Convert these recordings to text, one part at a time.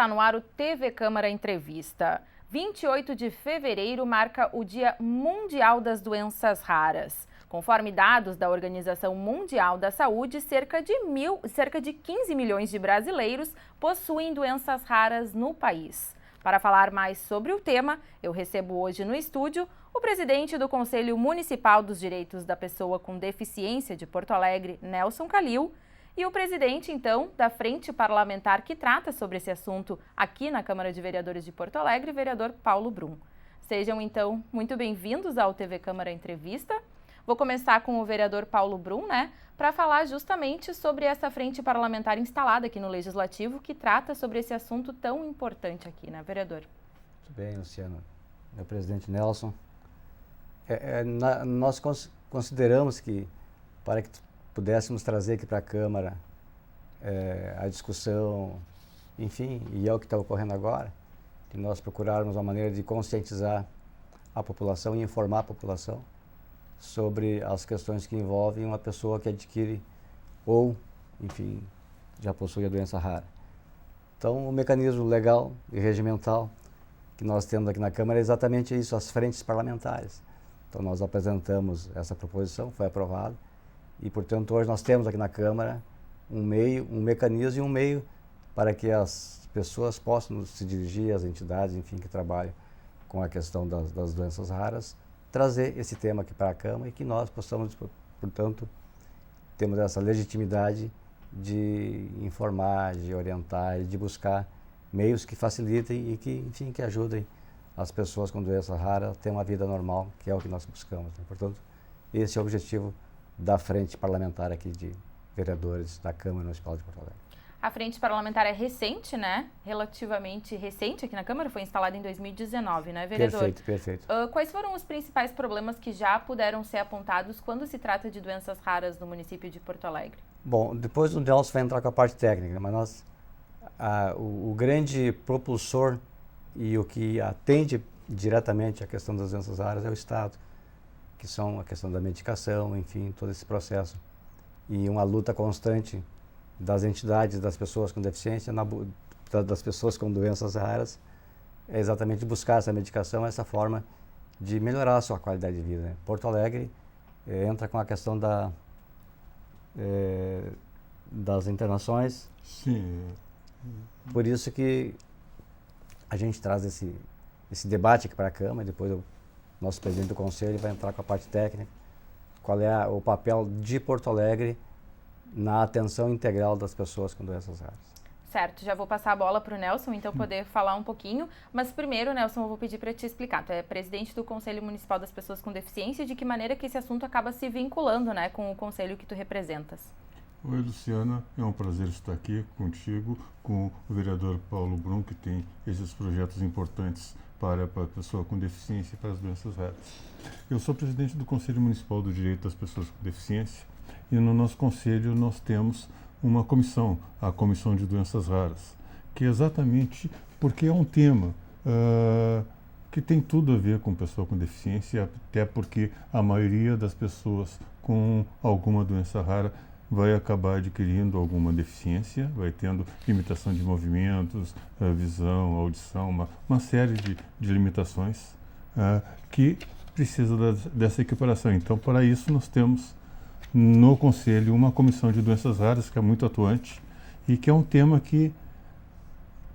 Está no ar o TV Câmara Entrevista. 28 de fevereiro marca o Dia Mundial das Doenças Raras. Conforme dados da Organização Mundial da Saúde, cerca de 15 milhões de brasileiros possuem doenças raras no país. Para falar mais sobre o tema, eu recebo hoje no estúdio o presidente do Conselho Municipal dos Direitos da Pessoa com Deficiência de Porto Alegre, Nelson Calil, e o presidente, então, da Frente Parlamentar que trata sobre esse assunto aqui na Câmara de Vereadores de Porto Alegre, vereador Paulo Brum. Sejam, então, muito bem-vindos ao TV Câmara Entrevista. Vou começar com o vereador Paulo Brum, para falar justamente sobre essa frente parlamentar instalada aqui no Legislativo, que trata sobre esse assunto tão importante aqui, vereador? Muito bem, Luciano. Meu presidente Nelson, nós consideramos que, para que pudéssemos trazer aqui para a Câmara a discussão, enfim, e é o que está ocorrendo agora, que nós procurarmos uma maneira de conscientizar a população e informar a população sobre as questões que envolvem uma pessoa que adquire ou, enfim, já possui a doença rara. Então, o mecanismo legal e regimental que nós temos aqui na Câmara é exatamente isso, as frentes parlamentares. Então, nós apresentamos essa proposição, foi aprovada, e, portanto, hoje nós temos aqui na Câmara um mecanismo e um meio para que as pessoas possam se dirigir às entidades, enfim, que trabalham com a questão das doenças raras, trazer esse tema aqui para a Câmara e que nós possamos, portanto, temos essa legitimidade de informar, de orientar e de buscar meios que facilitem e que, enfim, que ajudem as pessoas com doença rara a ter uma vida normal, que é o que nós buscamos. Portanto, esse é o objetivo da frente parlamentar aqui de vereadores da Câmara Municipal de Porto Alegre. A frente parlamentar é recente, relativamente recente aqui na Câmara, foi instalada em 2019, vereador? Perfeito. Quais foram os principais problemas que já puderam ser apontados quando se trata de doenças raras no município de Porto Alegre? Bom, depois o Nelson vai entrar com a parte técnica, mas o grande propulsor e o que atende diretamente à questão das doenças raras é o Estado, que são a questão da medicação, enfim, todo esse processo. E uma luta constante das entidades, das pessoas com deficiência, das pessoas com doenças raras, é exatamente buscar essa medicação, essa forma de melhorar a sua qualidade de vida. Porto Alegre entra com a questão das internações. Sim. Por isso que a gente traz esse debate aqui para a Câmara, depois nosso presidente do Conselho vai entrar com a parte técnica, qual é o papel de Porto Alegre na atenção integral das pessoas com doenças raras. Certo, já vou passar a bola para o Nelson, então poder falar um pouquinho, mas primeiro, Nelson, eu vou pedir para te explicar, tu é presidente do Conselho Municipal das Pessoas com Deficiência, de que maneira que esse assunto acaba se vinculando, com o conselho que tu representas? Oi, Luciana, é um prazer estar aqui contigo, com o vereador Paulo Brum, que tem esses projetos importantes para a pessoa com deficiência e para as doenças raras. Eu sou presidente do Conselho Municipal do Direito das Pessoas com Deficiência e no nosso conselho nós temos uma comissão, a Comissão de Doenças Raras, que é exatamente porque é um tema que tem tudo a ver com pessoa com deficiência, até porque a maioria das pessoas com alguma doença rara vai acabar adquirindo alguma deficiência, vai tendo limitação de movimentos, visão, audição, uma série de limitações que precisa dessa equiparação. Então, para isso, nós temos no Conselho uma comissão de doenças raras que é muito atuante e que é um tema que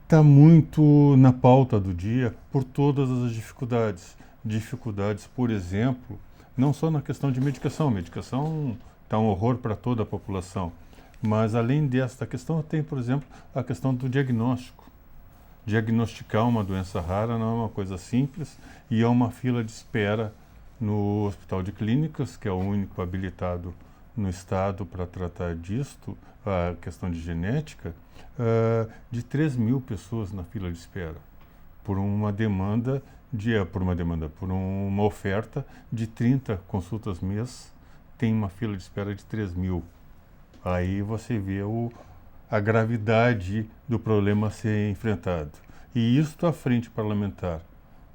está muito na pauta do dia por todas as dificuldades. Dificuldades, por exemplo, não só na questão de medicação. Medicação está um horror para toda a população. Mas, além desta questão, tem, por exemplo, a questão do diagnóstico. Diagnosticar uma doença rara não é uma coisa simples e é uma fila de espera no Hospital de Clínicas, que é o único habilitado no Estado para tratar disto, a questão de genética, de 3 mil pessoas na fila de espera, por uma oferta de 30 consultas mês, tem uma fila de espera de 3 mil. Aí você vê a gravidade do problema a ser enfrentado. E isso a Frente Parlamentar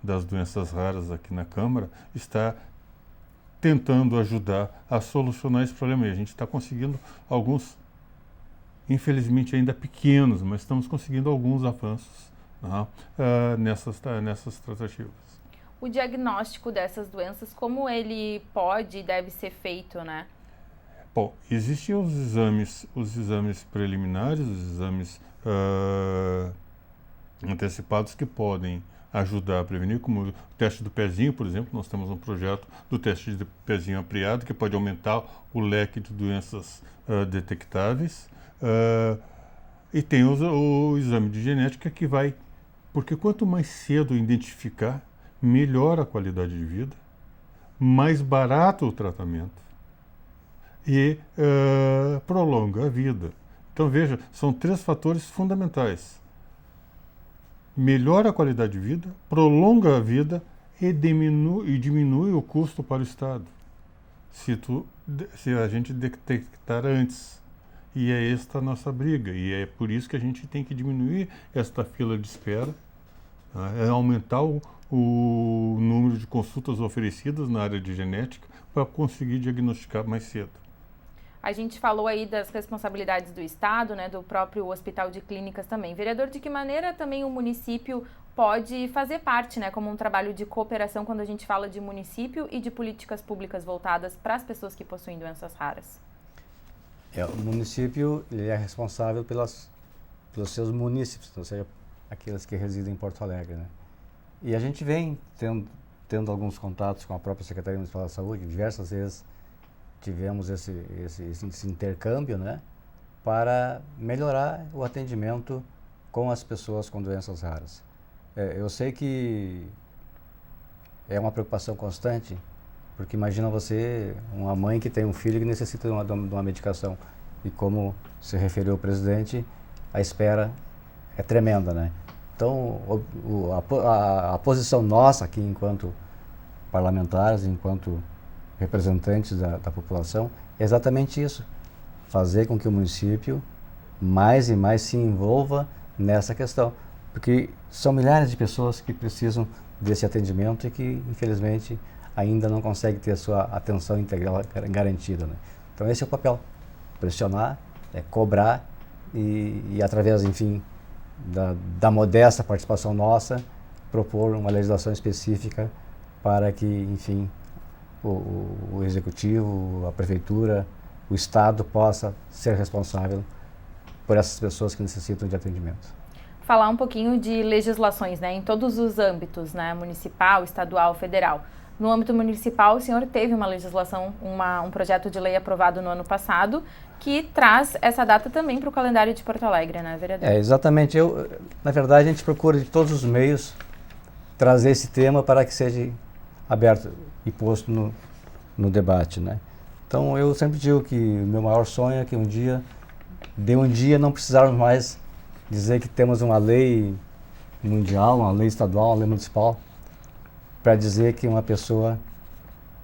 das Doenças Raras aqui na Câmara está tentando ajudar a solucionar esse problema. E a gente está conseguindo alguns infelizmente ainda pequenos, mas estamos conseguindo alguns avanços, tá? Nessas tratativas. O diagnóstico dessas doenças, como ele pode e deve ser feito, né? Bom, existem os exames preliminares, os exames antecipados que podem ajudar a prevenir, como o teste do pezinho, por exemplo. Nós temos um projeto do teste de pezinho ampliado que pode aumentar o leque de doenças detectáveis. E tem o exame de genética que vai, porque quanto mais cedo identificar, melhor a qualidade de vida, mais barato o tratamento e prolonga a vida. Então veja, são 3 fatores fundamentais: melhora a qualidade de vida, prolonga a vida e diminui o custo para o Estado, se a gente detectar antes. E é esta a nossa briga, e é por isso que a gente tem que diminuir esta fila de espera, é aumentar o número de consultas oferecidas na área de genética para conseguir diagnosticar mais cedo. A gente falou aí das responsabilidades do Estado, né, do próprio Hospital de Clínicas também. Vereador, de que maneira também o município pode fazer parte, né, como um trabalho de cooperação quando a gente fala de município e de políticas públicas voltadas para as pessoas que possuem doenças raras? O município ele é responsável pelos seus munícipes, ou seja, aqueles que residem em Porto Alegre, né? E a gente vem tendo alguns contatos com a própria Secretaria Municipal da Saúde. Diversas vezes tivemos esse intercâmbio, né, para melhorar o atendimento com as pessoas com doenças raras. Eu sei que é uma preocupação constante, porque imagina você, uma mãe que tem um filho que necessita de uma medicação, e como se referiu o presidente, a espera é tremenda, né? Então, a posição nossa aqui, enquanto parlamentares, enquanto representantes da população, é exatamente isso: fazer com que o município mais e mais se envolva nessa questão, porque são milhares de pessoas que precisam desse atendimento e que, infelizmente, ainda não conseguem ter a sua atenção integral garantida, né? Então, esse é o papel: pressionar, cobrar e através, enfim, da modesta participação nossa, propor uma legislação específica para que, enfim, o Executivo, a Prefeitura, o Estado possa ser responsável por essas pessoas que necessitam de atendimento. Falar um pouquinho de legislações, né, em todos os âmbitos, né, municipal, estadual, federal. No âmbito municipal, o senhor teve uma legislação, um projeto de lei aprovado no ano passado, que traz essa data também para o calendário de Porto Alegre, né, vereador? Exatamente. Na verdade, a gente procura de todos os meios trazer esse tema para que seja aberto e posto no debate, né? Então, eu sempre digo que o meu maior sonho é que um dia não precisarmos mais dizer que temos uma lei mundial, uma lei estadual, uma lei municipal, para dizer que uma pessoa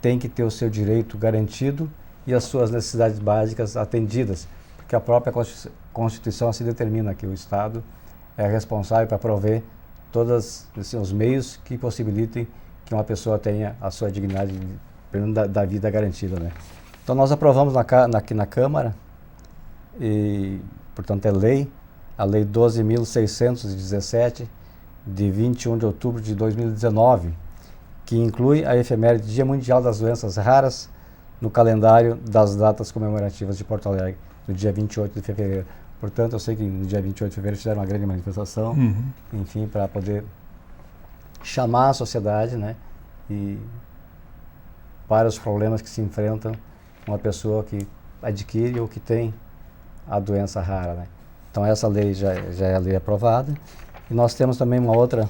tem que ter o seu direito garantido e as suas necessidades básicas atendidas, porque a própria Constituição assim determina que o Estado é responsável para prover todos os meios que possibilitem que uma pessoa tenha a sua dignidade da vida garantida, né? Então, nós aprovamos aqui na Câmara, e, portanto, a Lei 12.617, de 21 de outubro de 2019, que inclui a efeméride Dia Mundial das Doenças Raras no calendário das datas comemorativas de Porto Alegre, no dia 28 de fevereiro. Portanto, eu sei que no dia 28 de fevereiro fizeram uma grande manifestação, enfim, para poder chamar a sociedade, né, e para os problemas que se enfrentam uma pessoa que adquire ou que tem a doença rara, né? Então, essa lei já é a lei aprovada. E nós temos também uma outra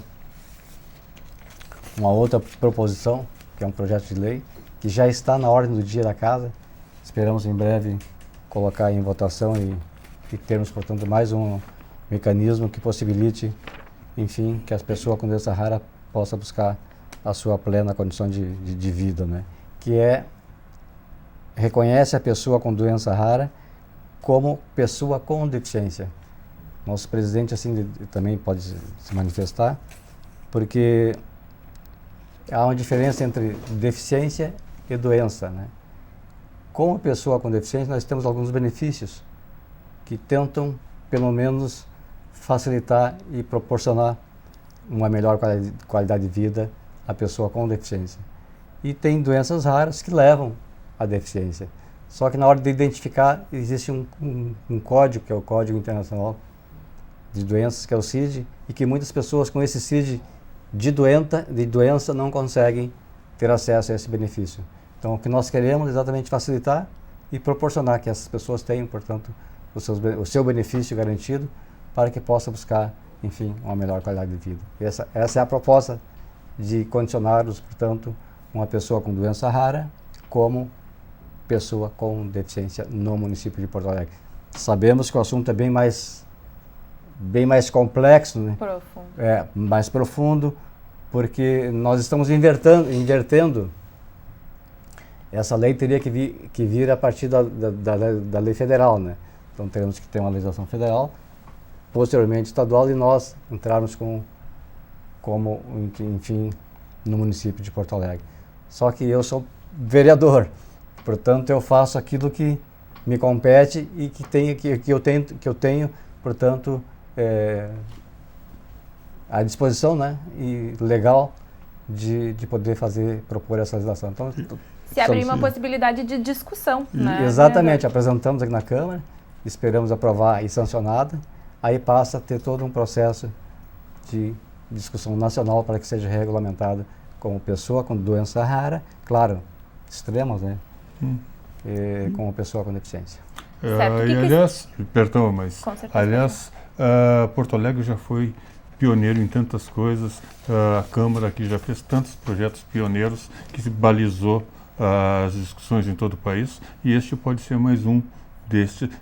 proposição, que é um projeto de lei, que já está na ordem do dia da casa. Esperamos em breve colocar em votação e termos, portanto, mais um mecanismo que possibilite, enfim, que as pessoas com doença rara possam buscar a sua plena condição de vida, né? Que reconhece a pessoa com doença rara como pessoa com deficiência. Nosso presidente assim também pode se manifestar, porque há uma diferença entre deficiência e doença, né? Como pessoa com deficiência, nós temos alguns benefícios que tentam, pelo menos, facilitar e proporcionar uma melhor qualidade de vida à pessoa com deficiência. E tem doenças raras que levam à deficiência. Só que na hora de identificar, existe um código, que é o Código Internacional de Doenças, que é o CID, e que muitas pessoas com esse CID de doença não conseguem ter acesso a esse benefício. Então, o que nós queremos é exatamente facilitar e proporcionar que essas pessoas tenham, portanto, o seu benefício garantido para que possa buscar, enfim, uma melhor qualidade de vida. Essa é a proposta de condicionarmos, portanto, uma pessoa com doença rara como pessoa com deficiência no município de Porto Alegre. Sabemos que o assunto é bem mais complexo, né? Profundo. Mais profundo, porque nós estamos invertendo. Essa lei teria que vir a partir da lei federal, né? Então teremos que ter uma legislação federal, posteriormente estadual, e nós entrarmos como, enfim, no município de Porto Alegre. Só que eu sou vereador, portanto eu faço aquilo que me compete e que eu tenho, portanto, à disposição, né, e legal de poder propor essa legislação. Então, se abrir uma possibilidade de discussão, né? Exatamente, apresentamos aqui na Câmara, esperamos aprovar e sancionada, aí passa a ter todo um processo de discussão nacional para que seja regulamentado como pessoa com doença rara, claro, extremas, né? Como pessoa com deficiência. Aliás, perdão, mas Porto Alegre já foi pioneiro em tantas coisas, a Câmara aqui já fez tantos projetos pioneiros que se balizou as discussões em todo o país, e este pode ser mais um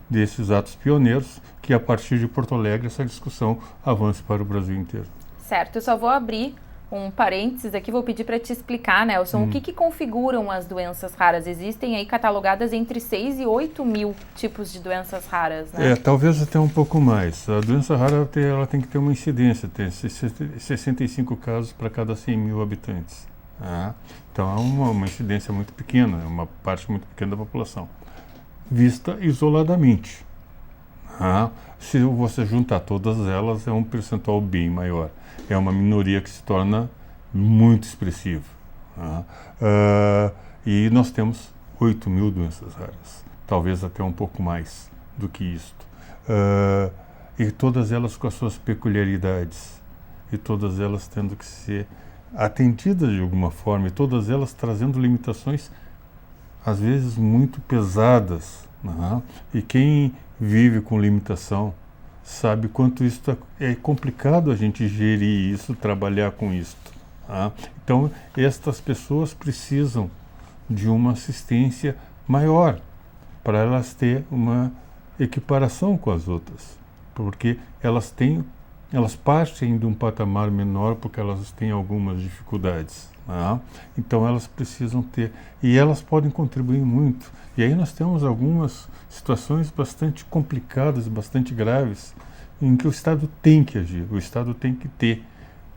desses atos pioneiros que, a partir de Porto Alegre, essa discussão avance para o Brasil inteiro. Certo, eu só vou abrir um parênteses aqui, vou pedir para te explicar, Nelson, o que configuram as doenças raras? Existem aí catalogadas entre 6 e 8 mil tipos de doenças raras, né? Talvez até um pouco mais. A doença rara ela tem que ter uma incidência, tem 65 casos para cada 100 mil habitantes. Então é uma incidência muito pequena, é uma parte muito pequena da população, vista isoladamente. Se você juntar todas elas, é um percentual bem maior. É uma minoria que se torna muito expressiva. E nós temos 8 mil doenças raras, talvez até um pouco mais do que isto. E todas elas com as suas peculiaridades, e todas elas tendo que ser atendidas de alguma forma, e todas elas trazendo limitações, às vezes, muito pesadas. E quem vive com limitação sabe quanto isso é complicado a gente gerir isso, trabalhar com isso. Então, estas pessoas precisam de uma assistência maior para elas terem uma equiparação com as outras, porque elas partem de um patamar menor porque elas têm algumas dificuldades. Então elas precisam ter, e elas podem contribuir muito. E aí nós temos algumas situações bastante complicadas, bastante graves, em que o Estado tem que agir, o Estado tem que ter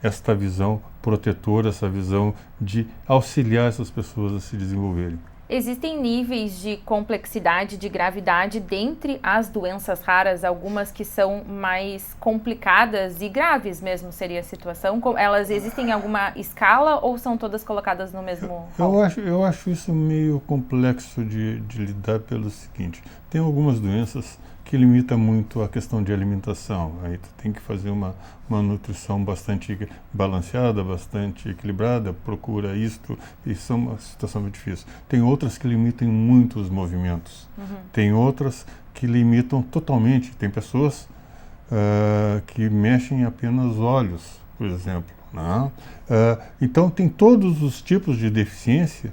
esta visão protetora, essa visão de auxiliar essas pessoas a se desenvolverem. Existem níveis de complexidade, de gravidade dentre as doenças raras, algumas que são mais complicadas e graves mesmo seria a situação? Elas existem em alguma escala ou são todas colocadas no mesmo rol? Eu acho isso meio complexo de lidar pelo seguinte, tem algumas doenças que limitam muito a questão de alimentação, aí tu tem que fazer uma nutrição bastante balanceada, bastante equilibrada, procura isto, isso é uma situação muito difícil. Tem outras que limitam muito os movimentos, tem outras que limitam totalmente, tem pessoas que mexem apenas os olhos, por exemplo. Então tem todos os tipos de deficiência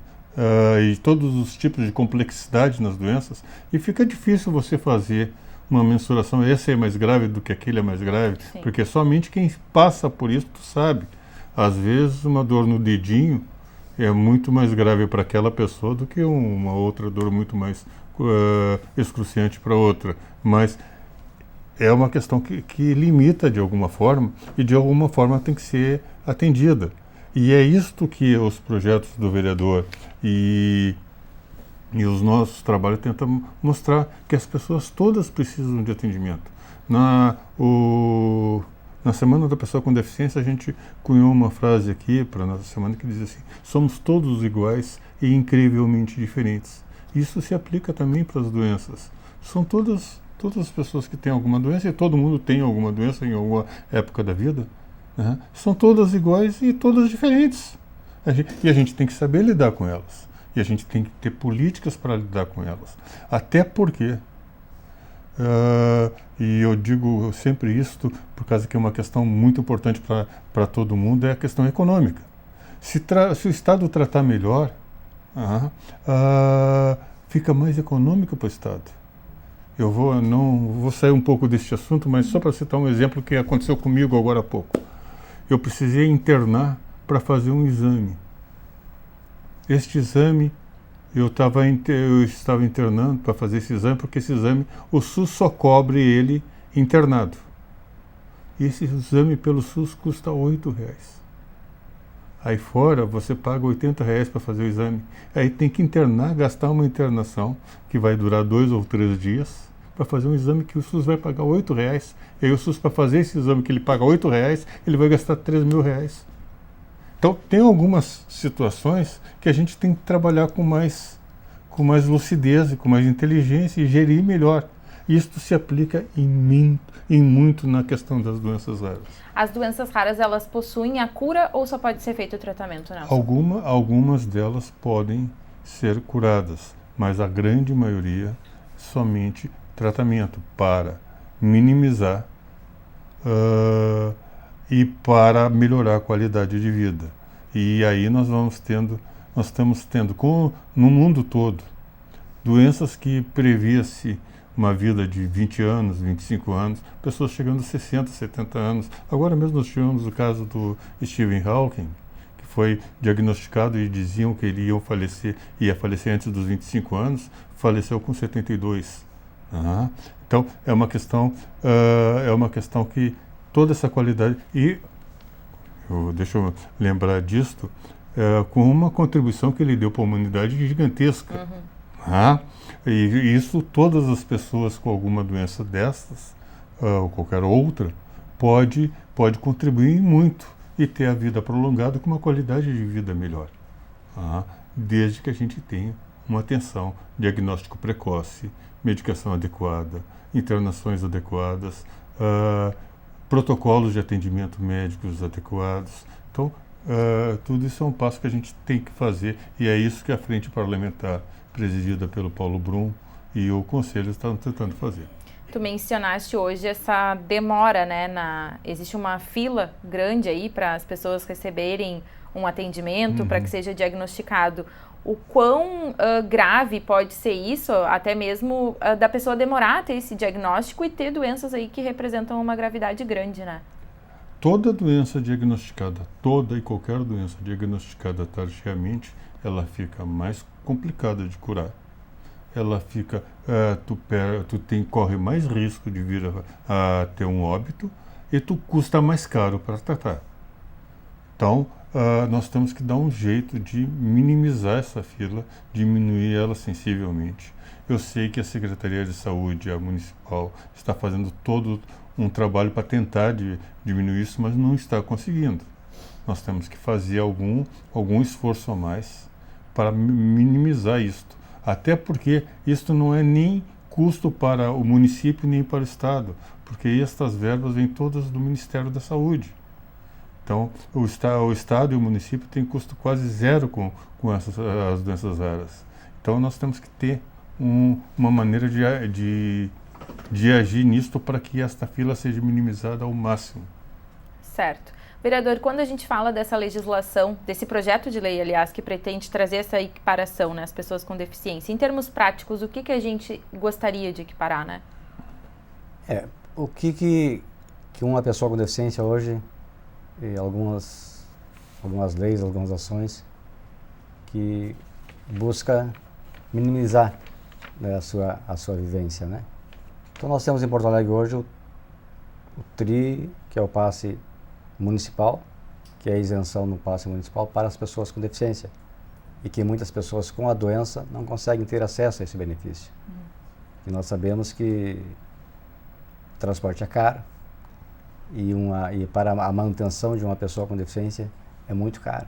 e todos os tipos de complexidade nas doenças, e fica difícil você fazer uma mensuração, esse é mais grave do que aquele é mais grave. Sim. Porque somente quem passa por isso sabe. Às vezes uma dor no dedinho é muito mais grave para aquela pessoa do que uma outra dor muito mais excruciante para outra. Mas é uma questão que limita de alguma forma, e de alguma forma tem que ser atendida. E é isto que os projetos do vereador e E os nossos trabalhos tentam mostrar que as pessoas todas precisam de atendimento. Na Semana da Pessoa com Deficiência, a gente cunhou uma frase aqui para a nossa semana que diz assim: somos todos iguais e incrivelmente diferentes. Isso se aplica também para as doenças. São todas as pessoas que têm alguma doença, e todo mundo tem alguma doença em alguma época da vida, né? São todas iguais e todas diferentes. E a gente tem que saber lidar com elas. E a gente tem que ter políticas para lidar com elas. Até porque, e eu digo sempre isto, por causa que é uma questão muito importante para todo mundo, é a questão econômica. Se o Estado tratar melhor, fica mais econômico para o Estado. Eu não vou sair um pouco deste assunto, mas só para citar um exemplo que aconteceu comigo agora há pouco. Eu precisei internar para fazer um exame. Este exame, eu estava internando para fazer esse exame, porque esse exame, o SUS só cobre ele internado. E esse exame pelo SUS custa R$8. Aí fora, você paga R$80 para fazer o exame. Aí tem que internar, gastar uma internação, que vai durar 2 ou 3 dias, para fazer um exame que o SUS vai pagar R$8. E aí o SUS, para fazer esse exame que ele paga R$8, ele vai gastar R$3.000. Então, tem algumas situações que a gente tem que trabalhar com mais lucidez, com mais inteligência e gerir melhor. Isto se aplica em muito na questão das doenças raras. As doenças raras, elas possuem a cura ou só pode ser feito o tratamento, Nelson? Algumas delas podem ser curadas, mas a grande maioria somente tratamento para minimizar e para melhorar a qualidade de vida. E aí nós estamos tendo no mundo todo doenças que previa-se uma vida de 20 anos, 25 anos, pessoas chegando a 60, 70 anos. Agora mesmo nós tivemos o caso do Stephen Hawking, que foi diagnosticado e diziam que ele ia falecer antes dos 25 anos, faleceu com 72. Então é uma questão que toda essa qualidade, e deixa eu lembrar disto, com uma contribuição que ele deu para a humanidade gigantesca. E isso, todas as pessoas com alguma doença destas, ou qualquer outra, pode contribuir muito e ter a vida prolongada com uma qualidade de vida melhor. Desde que a gente tenha uma atenção, diagnóstico precoce, medicação adequada, internações adequadas, protocolos de atendimento médicos adequados. Então, tudo isso é um passo que a gente tem que fazer, e é isso que a Frente Parlamentar, presidida pelo Paulo Brum, e o Conselho estão tentando fazer. Tu mencionaste hoje essa demora, né? Existe uma fila grande aí para as pessoas receberem um atendimento, para que seja diagnosticado. O quão grave pode ser isso, até mesmo da pessoa demorar a ter esse diagnóstico e ter doenças aí que representam uma gravidade grande, né? Toda doença diagnosticada, toda e qualquer doença diagnosticada tardiamente, ela fica mais complicada de curar. Ela fica, corre mais risco de vir a ter um óbito e tu custa mais caro para tratar. Então, nós temos que dar um jeito de minimizar essa fila, diminuir ela sensivelmente. Eu sei que a Secretaria de Saúde, a municipal, está fazendo todo um trabalho para tentar diminuir isso, mas não está conseguindo. Nós temos que fazer algum esforço a mais para minimizar isto. Até porque isto não é nem custo para o município nem para o Estado, porque estas verbas vêm todas do Ministério da Saúde. Então, o Estado e o município têm custo quase zero com as doenças raras. Então, nós temos que ter uma maneira de agir nisto para que esta fila seja minimizada ao máximo. Certo. Vereador, quando a gente fala dessa legislação, desse projeto de lei, aliás, que pretende trazer essa equiparação, né, às pessoas com deficiência, em termos práticos, o que a gente gostaria de equiparar, né? O que uma pessoa com deficiência hoje, e algumas leis, algumas ações, que busca minimizar, né, a sua vivência, né? Então nós temos em Porto Alegre hoje o TRI, que é o passe municipal, que é a isenção no passe municipal para as pessoas com deficiência. e que muitas pessoas com a doença não conseguem ter acesso a esse benefício. E nós sabemos que o transporte é caro e para a manutenção de uma pessoa com deficiência é muito caro,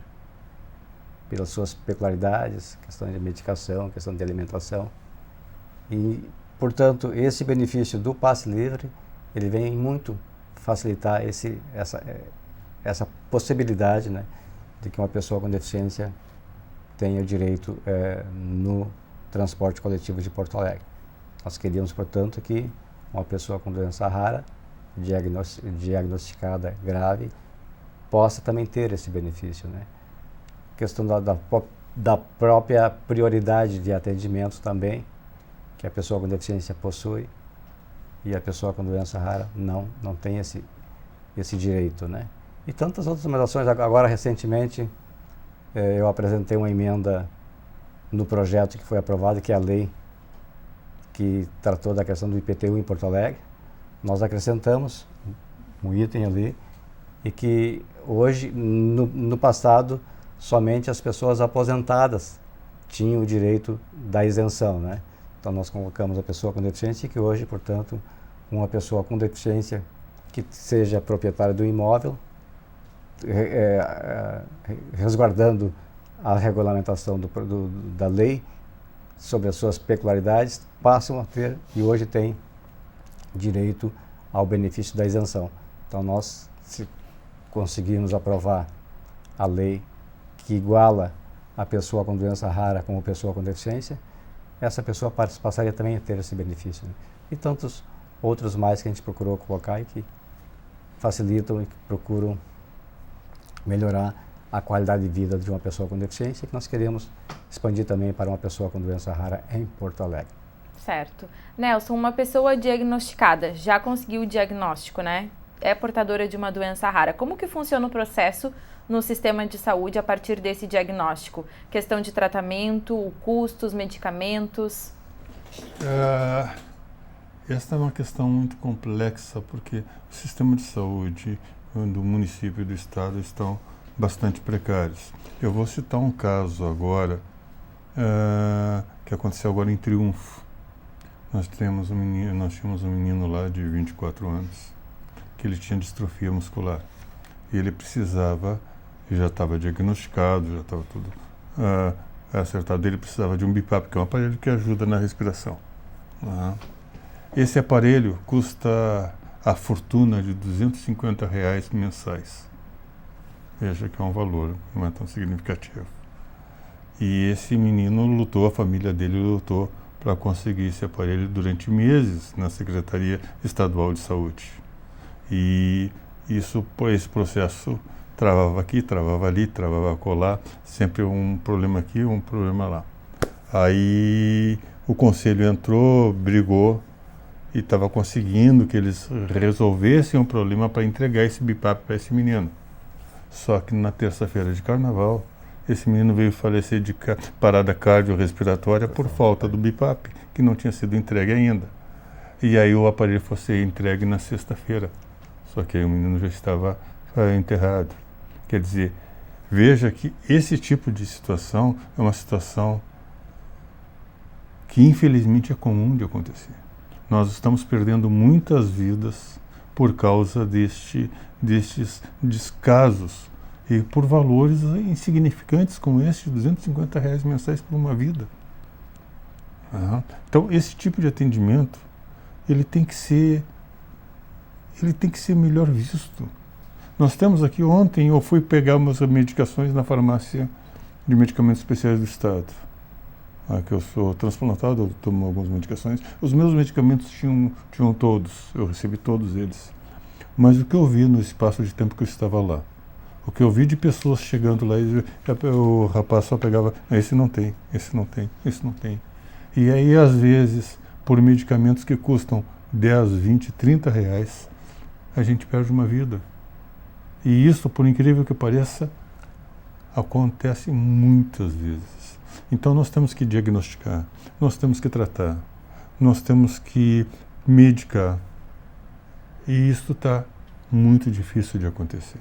pelas suas peculiaridades, questão de medicação, questão de alimentação. E, portanto, esse benefício do passe livre, ele vem muito facilitar essa possibilidade, né, de que uma pessoa com deficiência tenha o direito no transporte coletivo de Porto Alegre. Nós queríamos, portanto, que uma pessoa com doença rara, diagnosticada grave, possa também ter esse benefício, né? Questão da própria prioridade de atendimento também, que a pessoa com deficiência possui, e a pessoa com doença rara não tem esse direito, né? E tantas outras ações. Agora, recentemente, eu apresentei uma emenda no projeto que foi aprovado, que é a lei que tratou da questão do IPTU em Porto Alegre. Nós acrescentamos um item ali, e que hoje, no passado, somente as pessoas aposentadas tinham o direito da isenção, né? Então nós colocamos a pessoa com deficiência, e que hoje, portanto, uma pessoa com deficiência que seja proprietária do imóvel, resguardando a regulamentação da lei sobre as suas peculiaridades, passam a ter e hoje tem direito ao benefício da isenção. Então nós, se conseguirmos aprovar a lei que iguala a pessoa com doença rara com a pessoa com deficiência, essa pessoa passaria também a ter esse benefício, né? E tantos outros mais que a gente procurou colocar e que facilitam e que procuram melhorar a qualidade de vida de uma pessoa com deficiência, que nós queremos expandir também para uma pessoa com doença rara em Porto Alegre. Certo. Nelson, uma pessoa diagnosticada, já conseguiu o diagnóstico, né? É portadora de uma doença rara. Como que funciona o processo no sistema de saúde a partir desse diagnóstico? Questão de tratamento, custos, medicamentos? Esta é uma questão muito complexa, porque o sistema de saúde do município e do estado estão bastante precários. Eu vou citar um caso agora, que aconteceu agora em Triunfo. Nós tínhamos um menino lá de 24 anos, que ele tinha distrofia muscular. E ele precisava, já estava diagnosticado, já estava tudo acertado, ele precisava de um BiPAP, que é um aparelho que ajuda na respiração. Esse aparelho custa a fortuna de R$250 mensais. Veja que é um valor, não é tão significativo. E esse menino lutou, a família dele lutou para conseguir esse aparelho durante meses na Secretaria Estadual de Saúde. E esse processo travava aqui, travava ali, travava acolá, sempre um problema aqui, um problema lá. Aí o conselho entrou, brigou e estava conseguindo que eles resolvessem um problema para entregar esse BiPAP para esse menino. Só que na terça-feira de carnaval, esse menino veio falecer de parada cardiorrespiratória por falta do BiPAP, que não tinha sido entregue ainda. E aí o aparelho foi ser entregue na sexta-feira. Só que aí o menino já estava enterrado. Quer dizer, veja que esse tipo de situação é uma situação que infelizmente é comum de acontecer. Nós estamos perdendo muitas vidas por causa destes descasos e por valores insignificantes como esse de R$250 mensais por uma vida. Então, esse tipo de atendimento, ele tem que ser melhor visto. Nós temos aqui, ontem eu fui pegar umas medicações na farmácia de medicamentos especiais do Estado. Que eu sou transplantado, eu tomo algumas medicações. Os meus medicamentos tinham todos, eu recebi todos eles. Mas o que eu vi no espaço de tempo que eu estava lá, o que eu vi de pessoas chegando lá, o rapaz só pegava, esse não tem, esse não tem, esse não tem. E aí, às vezes, por medicamentos que custam 10, 20, 30 reais, a gente perde uma vida. E isso, por incrível que pareça, acontece muitas vezes. Então nós temos que diagnosticar, nós temos que tratar, nós temos que medicar. E isso está muito difícil de acontecer.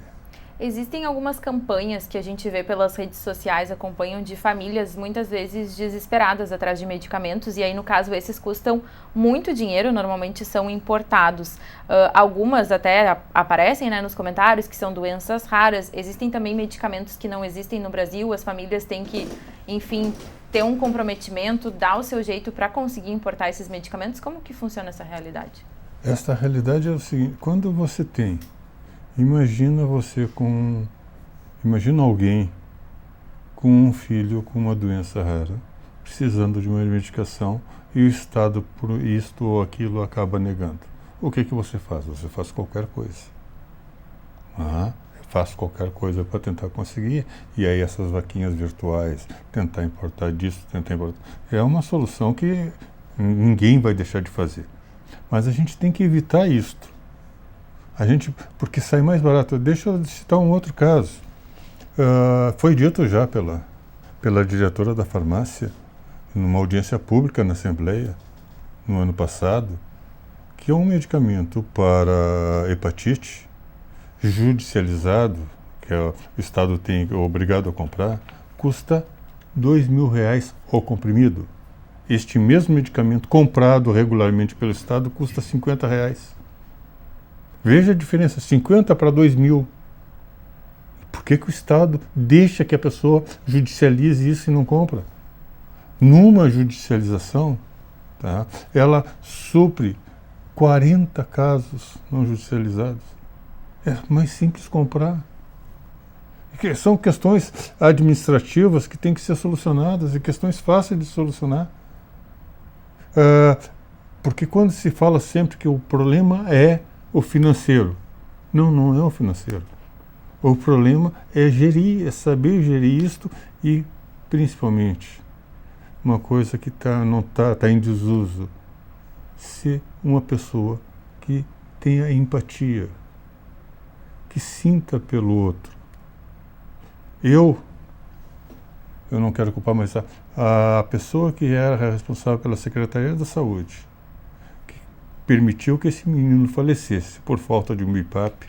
Existem algumas campanhas que a gente vê pelas redes sociais, acompanham, de famílias muitas vezes desesperadas atrás de medicamentos, e aí no caso esses custam muito dinheiro, normalmente são importados. Algumas até aparecem, né, nos comentários que são doenças raras. Existem também medicamentos que não existem no Brasil, as famílias têm que, enfim, ter um comprometimento, dar o seu jeito para conseguir importar esses medicamentos. Como que funciona essa realidade? Essa realidade é o seguinte: quando você tem, imagina alguém com um filho com uma doença rara, precisando de uma medicação, e o Estado, por isto ou aquilo, acaba negando. O que você faz? Você faz qualquer coisa. Faz qualquer coisa para tentar conseguir, e aí essas vaquinhas virtuais, tentar importar disso, tentar importar... É uma solução que ninguém vai deixar de fazer. Mas a gente tem que evitar isto. Porque sai mais barato. Deixa eu citar um outro caso. Foi dito já pela diretora da farmácia, numa audiência pública na Assembleia, no ano passado, que um medicamento para hepatite, judicializado, que o Estado é obrigado a comprar, custa R$2.000 o comprimido. Este mesmo medicamento, comprado regularmente pelo Estado, custa R$50. Veja a diferença, 50 para 2.000. Por que o Estado deixa que a pessoa judicialize isso e não compra? Numa judicialização, ela supre 40 casos não judicializados. É mais simples comprar. São questões administrativas que têm que ser solucionadas, e questões fáceis de solucionar. Porque quando se fala sempre que o problema é o financeiro, não é o financeiro. O problema é saber gerir isto, e principalmente uma coisa que tá em desuso: ser uma pessoa que tenha empatia, que sinta pelo outro. Eu não quero culpar, mas a pessoa que era responsável pela Secretaria da Saúde, que permitiu que esse menino falecesse por falta de um BIPAP,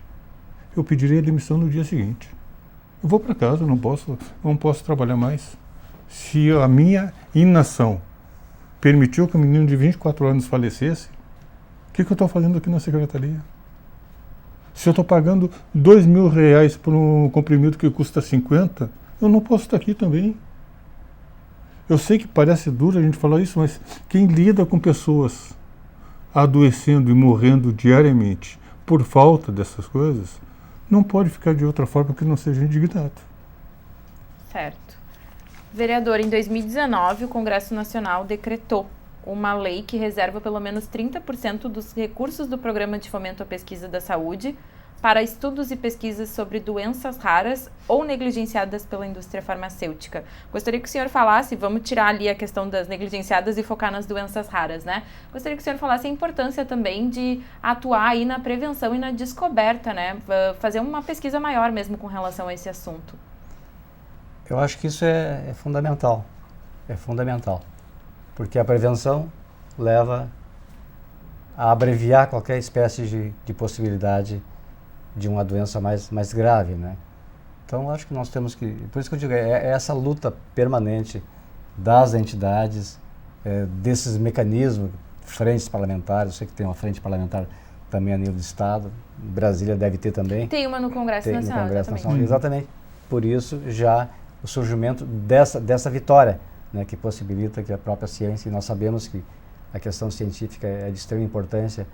eu pediria a demissão no dia seguinte. Eu vou para casa, não posso trabalhar mais. Se a minha inação permitiu que um menino de 24 anos falecesse, o que eu estou fazendo aqui na Secretaria? Se eu estou pagando R$2.000 por um comprimido que custa 50, eu não posso estar aqui também. Eu sei que parece duro a gente falar isso, mas quem lida com pessoas adoecendo e morrendo diariamente por falta dessas coisas, não pode ficar de outra forma que não seja indignado. Certo. Vereador, em 2019, o Congresso Nacional decretou uma lei que reserva pelo menos 30% dos recursos do Programa de Fomento à Pesquisa da Saúde para estudos e pesquisas sobre doenças raras ou negligenciadas pela indústria farmacêutica. Gostaria que o senhor falasse, vamos tirar ali a questão das negligenciadas e focar nas doenças raras, né? Gostaria que o senhor falasse a importância também de atuar aí na prevenção e na descoberta, né? Fazer uma pesquisa maior mesmo com relação a esse assunto. Eu acho que isso é fundamental. É fundamental. Porque a prevenção leva a abreviar qualquer espécie de possibilidade de uma doença mais grave, né? Então, acho que nós temos que... Por isso que eu digo, é essa luta permanente das entidades, desses mecanismos, frentes parlamentares. Eu sei que tem uma frente parlamentar também a nível do Estado. Brasília deve ter também. Tem uma no Congresso Nacional. No Congresso Nacional, exatamente. Por isso, já o surgimento dessa vitória, né, que possibilita que a própria ciência, e nós sabemos que a questão científica é de extrema importância,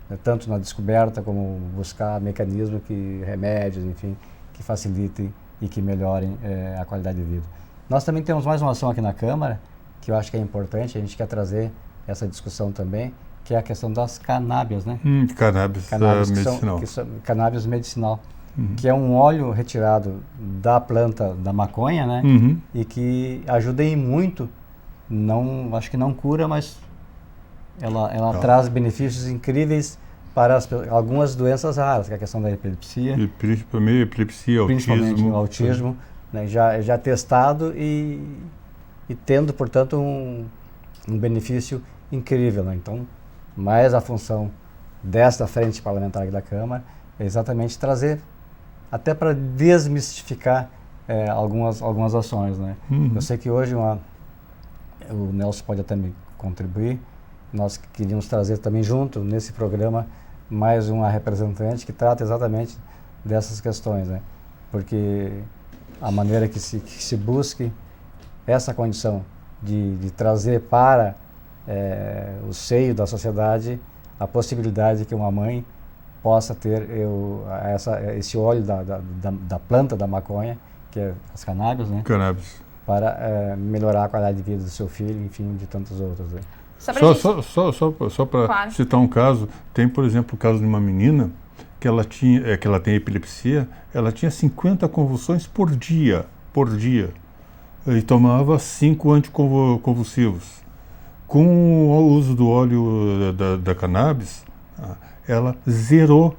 né, tanto na descoberta como buscar mecanismos, remédios, enfim, que facilitem e que melhorem a qualidade de vida. Nós também temos mais uma ação aqui na Câmara, que eu acho que é importante, a gente quer trazer essa discussão também, que é a questão das canábias, né? Cannabis medicinal. Cannabis medicinal. Que é um óleo retirado da planta da maconha, né? E que ajuda em muito, acho que não cura, mas ela traz benefícios incríveis para algumas doenças raras, que é a questão da epilepsia. Epilepsia, principalmente o autismo, né? Já testado e tendo, portanto, um benefício incrível, né? Então, mais a função desta frente parlamentar aqui da Câmara é exatamente trazer até para desmistificar algumas ações, né? Eu sei que hoje o Nelson pode até me contribuir. Nós queríamos trazer também junto nesse programa mais uma representante que trata exatamente dessas questões, né? Porque a maneira que se busque essa condição de trazer para o seio da sociedade a possibilidade que uma mãe possa ter esse óleo da planta da maconha, que é as cannabis, né? Cannabis. Para melhorar a qualidade de vida do seu filho, enfim, de tantos outros, né? Só para citar um caso, tem, por exemplo, o caso de uma menina que ela tem epilepsia, ela tinha 50 convulsões por dia, e tomava 5 anticonvulsivos. Com o uso do óleo da cannabis, ela zerou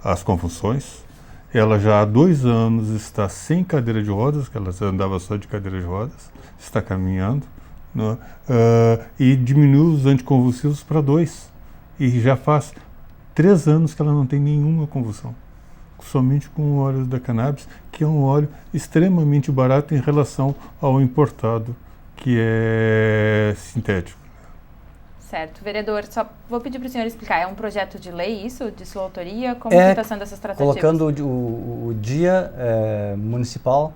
as convulsões. Ela já há 2 anos está sem cadeira de rodas, que ela andava só de cadeira de rodas, está caminhando, né? E diminuiu os anticonvulsivos para 2. E já faz 3 anos que ela não tem nenhuma convulsão, somente com o óleo da cannabis, que é um óleo extremamente barato em relação ao importado, que é sintético. Certo. Vereador, só vou pedir para o senhor explicar, é um projeto de lei isso, de sua autoria? Como está sendo essas tratativas? Colocando o dia municipal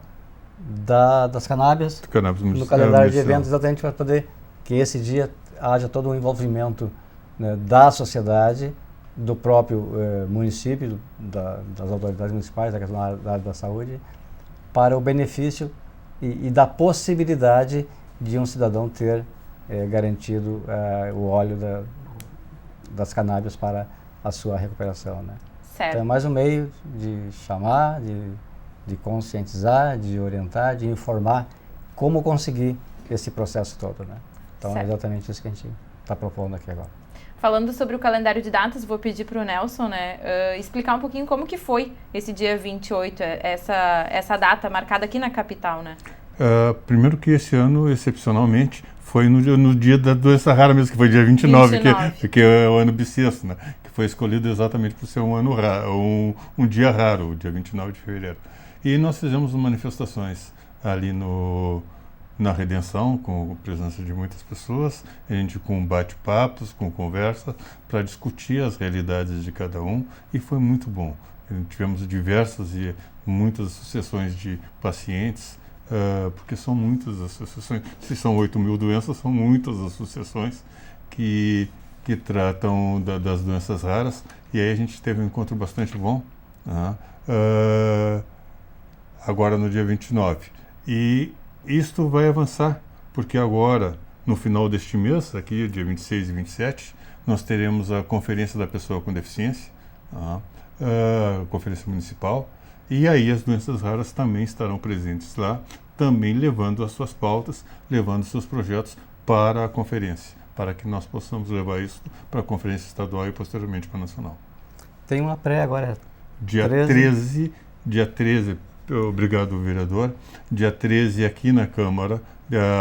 das cannabis no calendário de eventos, exatamente para poder que esse dia haja todo um envolvimento, né, da sociedade, do próprio município, das autoridades municipais, da área da saúde, para o benefício e da possibilidade de um cidadão ter garantido o óleo das cannabis para a sua recuperação, né? Certo. Então é mais um meio de chamar, de conscientizar, de orientar, de informar como conseguir esse processo todo, né? Então é exatamente isso que a gente está propondo aqui agora. Falando sobre o calendário de datas, vou pedir para o Nelson, né, explicar um pouquinho como que foi esse dia 28, essa data marcada aqui na capital, né? Primeiro que esse ano, excepcionalmente, foi no dia da doença rara mesmo, que foi dia 29. Que é o ano bissexto, né? Que foi escolhido exatamente por ser um ano raro, um dia raro, o dia 29 de fevereiro. E nós fizemos manifestações ali na Redenção, com a presença de muitas pessoas, a gente com bate-papos, com conversa, para discutir as realidades de cada um, e foi muito bom. Tivemos diversas e muitas associações de pacientes, porque são muitas associações, se são 8.000 doenças, são muitas associações que tratam das doenças raras, e aí a gente teve um encontro bastante bom, agora no dia 29. E isto vai avançar, porque agora, no final deste mês, aqui, dia 26 e 27, nós teremos a Conferência da Pessoa com Deficiência, a Conferência Municipal, e aí as doenças raras também estarão presentes lá, também levando as suas pautas, levando seus projetos para a conferência, para que nós possamos levar isso para a Conferência Estadual e posteriormente para a Nacional. Tem uma pré agora. Dia 13, obrigado, vereador. Dia 13 aqui na Câmara,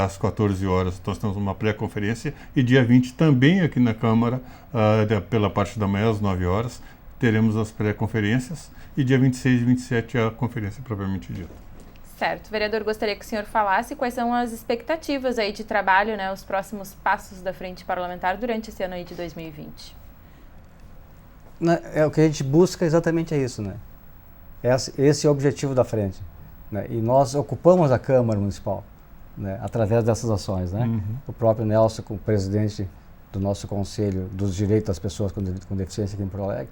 às 14 horas, nós temos uma pré-conferência, e dia 20 também aqui na Câmara, pela parte da manhã, às 9 horas, teremos as pré-conferências, e dia 26 e 27 a conferência propriamente dita. Certo. Vereador, gostaria que o senhor falasse quais são as expectativas aí de trabalho, né, os próximos passos da Frente Parlamentar durante esse ano aí de 2020. O que a gente busca exatamente é isso, né? Esse é o objetivo da frente, né? E nós ocupamos a Câmara Municipal, né, através dessas ações, né? O próprio Nelson, como presidente do nosso Conselho dos Direitos das Pessoas com Deficiência aqui em Porto Alegre,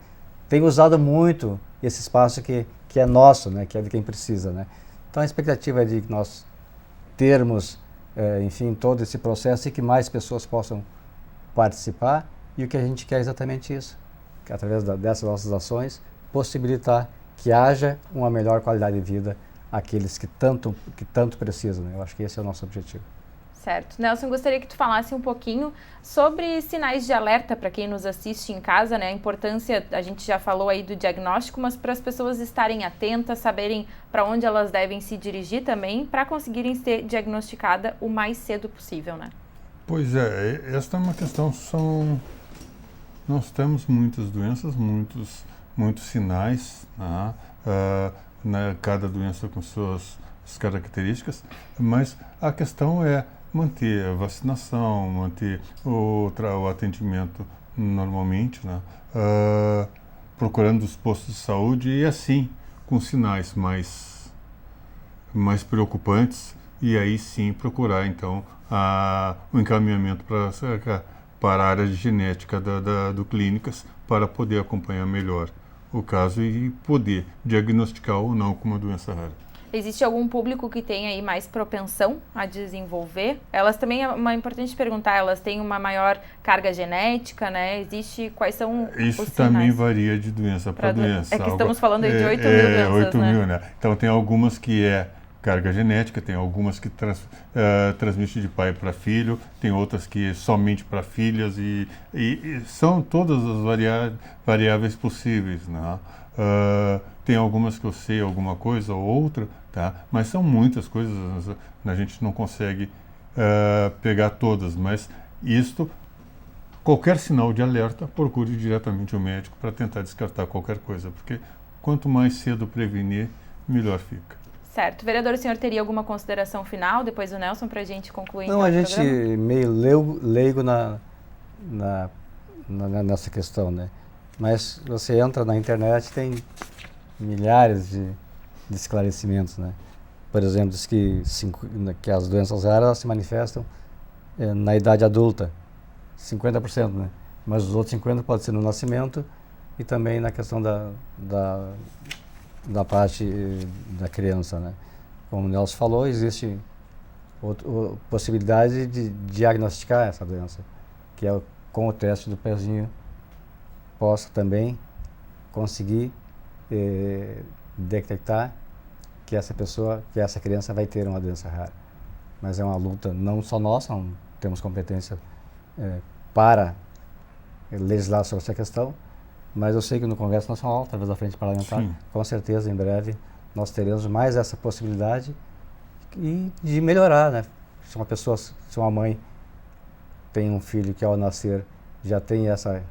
tem usado muito esse espaço que é nosso, né? Que é de quem precisa, né? Então a expectativa é de que nós termos, enfim, todo esse processo e que mais pessoas possam participar, e o que a gente quer é exatamente isso, que através dessas nossas ações, possibilitar que haja uma melhor qualidade de vida àqueles que tanto precisam, né? Eu acho que esse é o nosso objetivo. Certo. Nelson, gostaria que tu falasse um pouquinho sobre sinais de alerta para quem nos assiste em casa, né? A importância, a gente já falou aí do diagnóstico, mas para as pessoas estarem atentas, saberem para onde elas devem se dirigir também, para conseguirem ser diagnosticada o mais cedo possível, né? Pois esta é uma questão, nós temos muitas doenças, muitos muitos sinais, né? Cada doença com suas características, mas a questão é manter a vacinação, manter o atendimento normalmente, né? Procurando os postos de saúde e assim, com sinais mais preocupantes, e aí sim procurar então o encaminhamento para a área de genética do clínicas para poder acompanhar melhor o caso e poder diagnosticar ou não com uma doença rara. Existe algum público que tem aí mais propensão a desenvolver? Elas também, é importante perguntar, elas têm uma maior carga genética, né? Quais são os Isso sinais? Também varia de doença para doença. É que estamos falando aí de 8 mil doenças, 8 mil, né? Então tem algumas que é carga genética, tem algumas que transmite de pai para filho, tem outras que é somente para filhas e são todas as variáveis possíveis, né? Tem algumas que eu sei alguma coisa ou outra, tá? Mas são muitas coisas, a gente não consegue pegar todas, mas qualquer sinal de alerta, procure diretamente o médico para tentar descartar qualquer coisa, porque quanto mais cedo prevenir, melhor fica. Certo. Vereador, o senhor teria alguma consideração final, depois do Nelson, para a gente concluir? Não, então, a gente meio leigo nessa questão, né? Mas você entra na internet, tem milhares de esclarecimentos, né? Por exemplo, diz que as doenças raras se manifestam na idade adulta, 50%, né? Mas os outros 50% pode ser no nascimento e também na questão da parte da criança, né? Como o Nelson falou, existe possibilidade de diagnosticar essa doença, que é com o teste do pezinho possa também conseguir detectar que essa criança vai ter uma doença rara. Mas é uma luta não só nossa, não temos competência para legislar sobre essa questão, mas eu sei que no Congresso Nacional, através da Frente Parlamentar, sim, com certeza em breve nós teremos mais essa possibilidade e de melhorar, né? Se uma mãe tem um filho que ao nascer já tem essa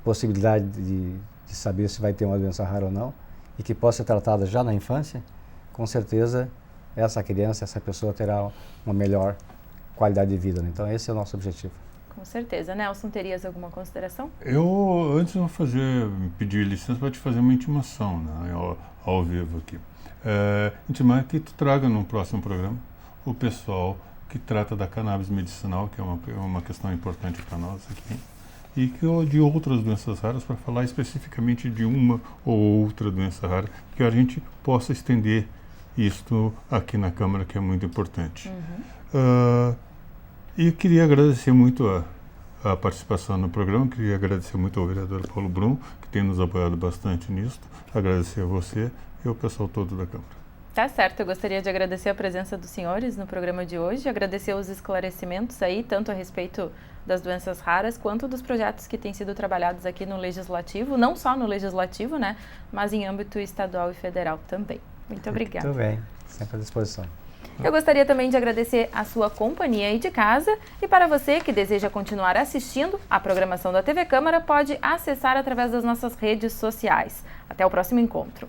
possibilidade de saber se vai ter uma doença rara ou não e que possa ser tratada já na infância, com certeza essa criança, essa pessoa terá uma melhor qualidade de vida, né? Então esse é o nosso objetivo. Com certeza. Nelson, terias alguma consideração? Antes eu vou pedir licença para te fazer uma intimação, né, ao vivo aqui. Intimar que tu traga no próximo programa o pessoal que trata da cannabis medicinal, que é uma questão importante para nós aqui, e de outras doenças raras, para falar especificamente de uma ou outra doença rara, que a gente possa estender isto aqui na Câmara, que é muito importante. E queria agradecer muito a participação no programa, queria agradecer muito ao vereador Paulo Brum, que tem nos apoiado bastante nisso, agradecer a você e ao pessoal todo da Câmara. Tá certo, eu gostaria de agradecer a presença dos senhores no programa de hoje, agradecer os esclarecimentos aí, tanto a respeito das doenças raras, quanto dos projetos que têm sido trabalhados aqui no Legislativo, não só no Legislativo, né, mas em âmbito estadual e federal também. Muito obrigada. Muito bem, sempre à disposição. Eu gostaria também de agradecer a sua companhia aí de casa e para você que deseja continuar assistindo a programação da TV Câmara, pode acessar através das nossas redes sociais. Até o próximo encontro.